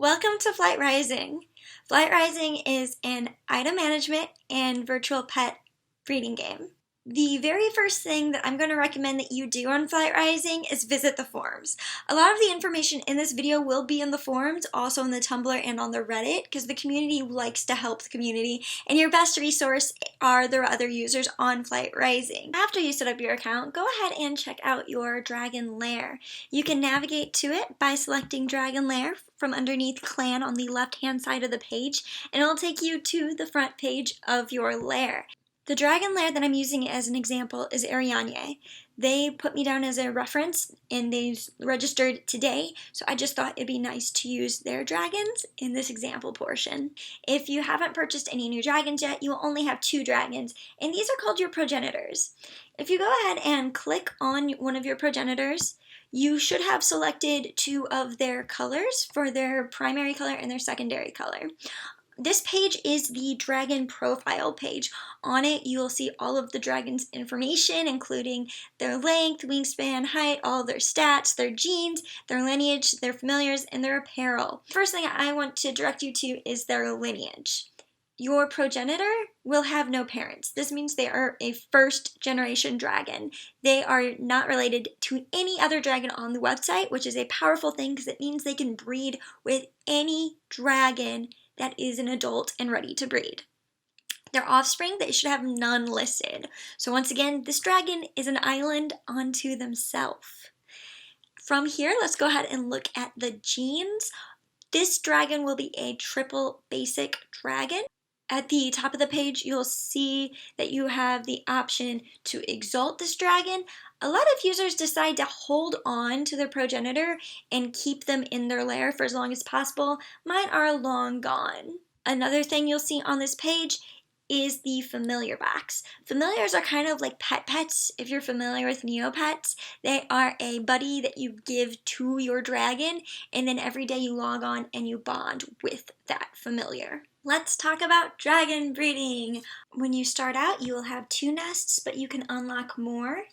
Welcome to Flight Rising. Flight Rising is an item management and virtual pet breeding game. The very first thing that I'm going to recommend that you do on Flight Rising is visit the forums. A lot of the information in this video will be in the forums, also in the Tumblr and on the Reddit, because the community likes to help the community, and your best resource are the other users on Flight Rising. After you set up your account, go ahead and check out your dragon lair. You can navigate to it by selecting Dragon Lair from underneath Clan on the left-hand side of the page, and it'll take you to the front page of your lair. The dragon lair that I'm using as an example is Ariane. They put me down as a reference and they registered today, so I just thought it'd be nice to use their dragons in this example portion. If you haven't purchased any new dragons yet, you will only have 2 dragons, and these are called your progenitors. If you go ahead and click on one of your progenitors, you should have selected 2 of their colors for their primary color and their secondary color. This page is the dragon profile page. On it, you will see all of the dragon's information, including their length, wingspan, height, all of their stats, their genes, their lineage, their familiars, and their apparel. First thing I want to direct you to is their lineage. Your progenitor will have no parents. This means they are a first-generation dragon. They are not related to any other dragon on the website, which is a powerful thing because it means they can breed with any dragon that is an adult and ready to breed. Their offspring, they should have none listed. So once again, this dragon is an island unto themselves. From here, let's go ahead and look at the genes. This dragon will be a triple basic dragon. At the top of the page, you'll see that you have the option to exalt this dragon. A lot of users decide to hold on to their progenitor and keep them in their lair for as long as possible. Mine are long gone. Another thing you'll see on this page is the familiar box. Familiars are kind of like pets. If you're familiar with Neopets, they are a buddy that you give to your dragon, and then every day you log on and you bond with that familiar. Let's talk about dragon breeding. When you start out, you will have 2 nests, but you can unlock more.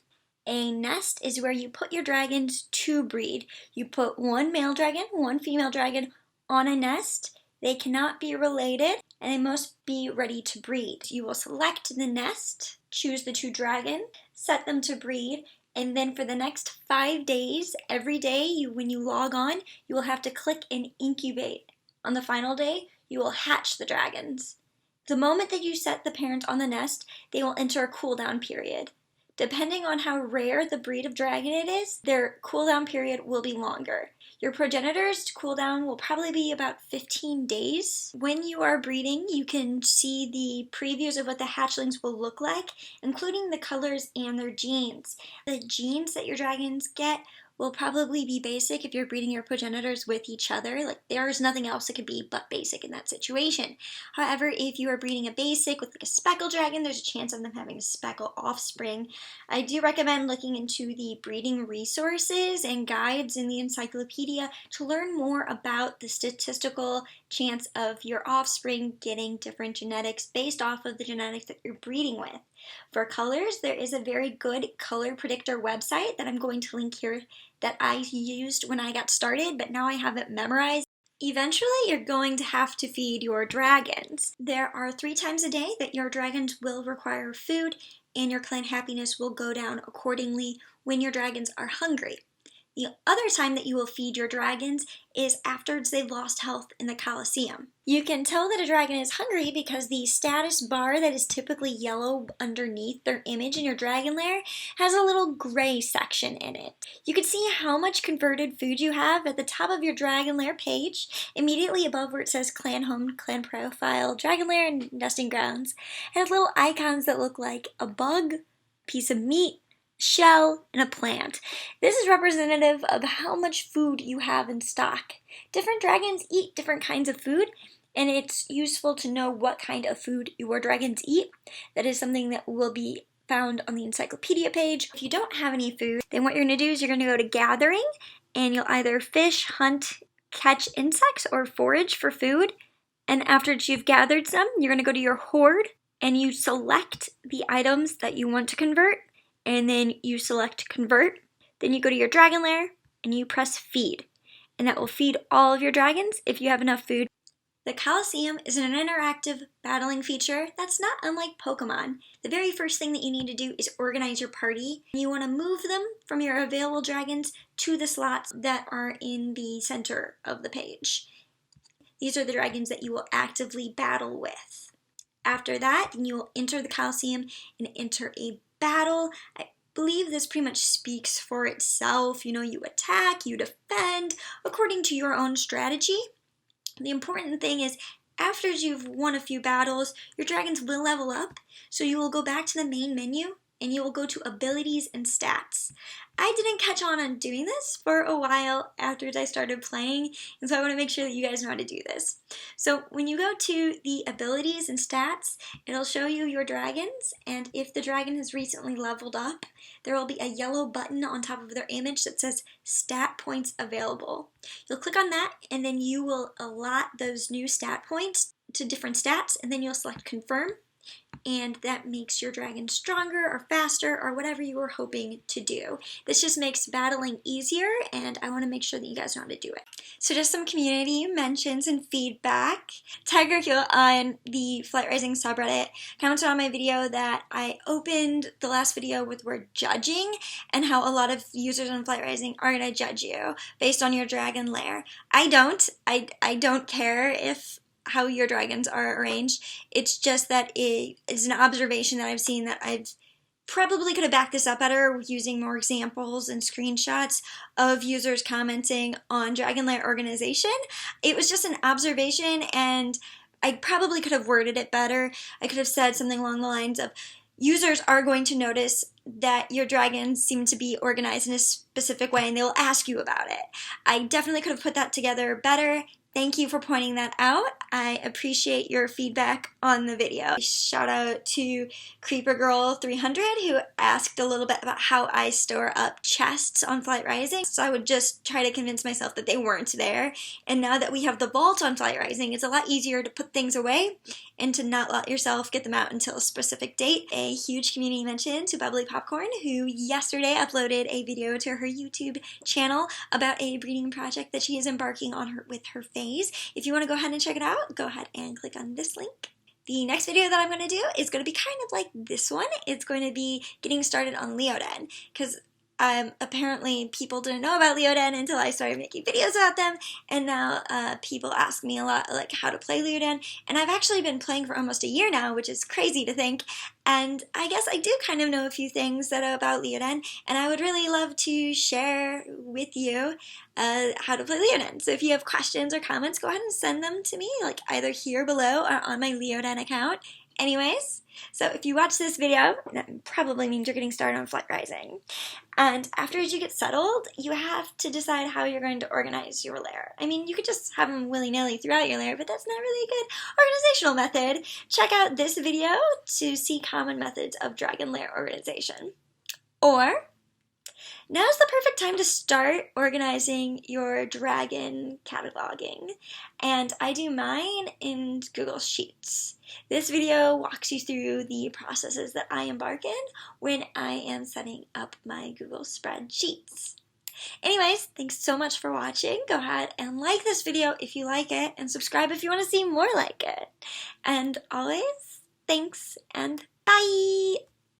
A nest is where you put your dragons to breed. You put 1 male dragon, 1 female dragon on a nest. They cannot be related, and they must be ready to breed. You will select the nest, choose the 2 dragons, set them to breed, and then for the next 5 days, every day when you log on, you will have to click and incubate. On the final day, you will hatch the dragons. The moment that you set the parent on the nest, they will enter a cooldown period. Depending on how rare the breed of dragon it is, their cooldown period will be longer. Your progenitor's cooldown will probably be about 15 days. When you are breeding, you can see the previews of what the hatchlings will look like, including the colors and their genes. The genes that your dragons get will probably be basic if you're breeding your progenitors with each other. Like, there is nothing else that could be but basic in that situation. However, if you are breeding a basic with like a speckle dragon, there's a chance of them having a speckle offspring. I do recommend looking into the breeding resources and guides in the Encyclopedia to learn more about the statistical chance of your offspring getting different genetics based off of the genetics that you're breeding with. For colors, there is a very good color predictor website that I'm going to link here that I used when I got started, but now I have it memorized. Eventually, you're going to have to feed your dragons. There are 3 times a day that your dragons will require food, and your clan happiness will go down accordingly when your dragons are hungry. The other time that you will feed your dragons is after they've lost health in the Coliseum. You can tell that a dragon is hungry because the status bar that is typically yellow underneath their image in your dragon lair has a little gray section in it. You can see how much converted food you have at the top of your dragon lair page, immediately above where it says clan home, clan profile, dragon lair, and nesting grounds. It has little icons that look like a bug, piece of meat, shell, and a plant. This is representative of how much food you have in stock. Different dragons eat different kinds of food, and it's useful to know what kind of food your dragons eat. That is something that will be found on the Encyclopedia page. If you don't have any food, then what you're going to do is you're going to go to gathering, and you'll either fish, hunt, catch insects, or forage for food. And after you've gathered some, you're going to go to your hoard, and you select the items that you want to convert, and then you select convert. Then you go to your dragon lair and you press feed. and that will feed all of your dragons if you have enough food. The Coliseum is an interactive battling feature that's not unlike Pokemon. The very first thing that you need to do is organize your party. You want to move them from your available dragons to the slots that are in the center of the page. These are the dragons that you will actively battle with. After that, you will enter the Coliseum and enter a battle. I believe this pretty much speaks for itself. You attack, you defend, according to your own strategy. The important thing is, after you've won a few battles, your dragons will level up, so you will go back to the main menu, and you will go to Abilities and Stats. I didn't catch on doing this for a while after I started playing, and so I want to make sure that you guys know how to do this. So when you go to the Abilities and Stats, it'll show you your dragons, and if the dragon has recently leveled up, there will be a yellow button on top of their image that says Stat Points Available. You'll click on that, and then you will allot those new stat points to different stats, and then you'll select Confirm. And that makes your dragon stronger or faster or whatever you were hoping to do. This just makes battling easier, and I want to make sure that you guys know how to do it. So just some community mentions and feedback. Tiger Heel on the Flight Rising subreddit commented on my video that I opened the last video with word judging, and how a lot of users on Flight Rising are going to judge you based on your dragon lair. I don't care how your dragons are arranged. It's just that it's an observation that I've seen that I've probably could have backed this up better using more examples and screenshots of users commenting on dragon lair organization. It was just an observation, and I probably could have worded it better. I could have said something along the lines of, users are going to notice that your dragons seem to be organized in a specific way, and they will ask you about it. I definitely could have put that together better. Thank you for pointing that out. I appreciate your feedback on the video. Shout out to CreeperGirl300 who asked a little bit about how I store up chests on Flight Rising. So I would just try to convince myself that they weren't there. And now that we have the vault on Flight Rising, it's a lot easier to put things away and to not let yourself get them out until a specific date. A huge community mention to Bubbly Popcorn, who yesterday uploaded a video to her YouTube channel about a breeding project that she is embarking on with her phase. If you want to go ahead and check it out, go ahead and click on this link. The next video that I'm going to do is going to be kind of like this one. It's going to be getting started on Leoden, because apparently people didn't know about Leoden until I started making videos about them, and now people ask me a lot like how to play Leoden, and I've actually been playing for almost a year now, which is crazy to think, and I guess I do kind of know a few things about Leoden, and I would really love to share with you how to play Leoden. So if you have questions or comments, go ahead and send them to me, like either here below or on my Leoden account. Anyways, so if you watch this video, that probably means you're getting started on Flight Rising. And after you get settled, you have to decide how you're going to organize your lair. I mean, you could just have them willy-nilly throughout your lair, but that's not really a good organizational method. Check out this video to see common methods of dragon lair organization. Or, now's the perfect time to start organizing your dragon cataloging, and I do mine in Google Sheets. This video walks you through the processes that I embark in when I am setting up my Google spreadsheets. Anyways, thanks so much for watching. Go ahead and like this video if you like it, and subscribe if you want to see more like it. And always, thanks and bye!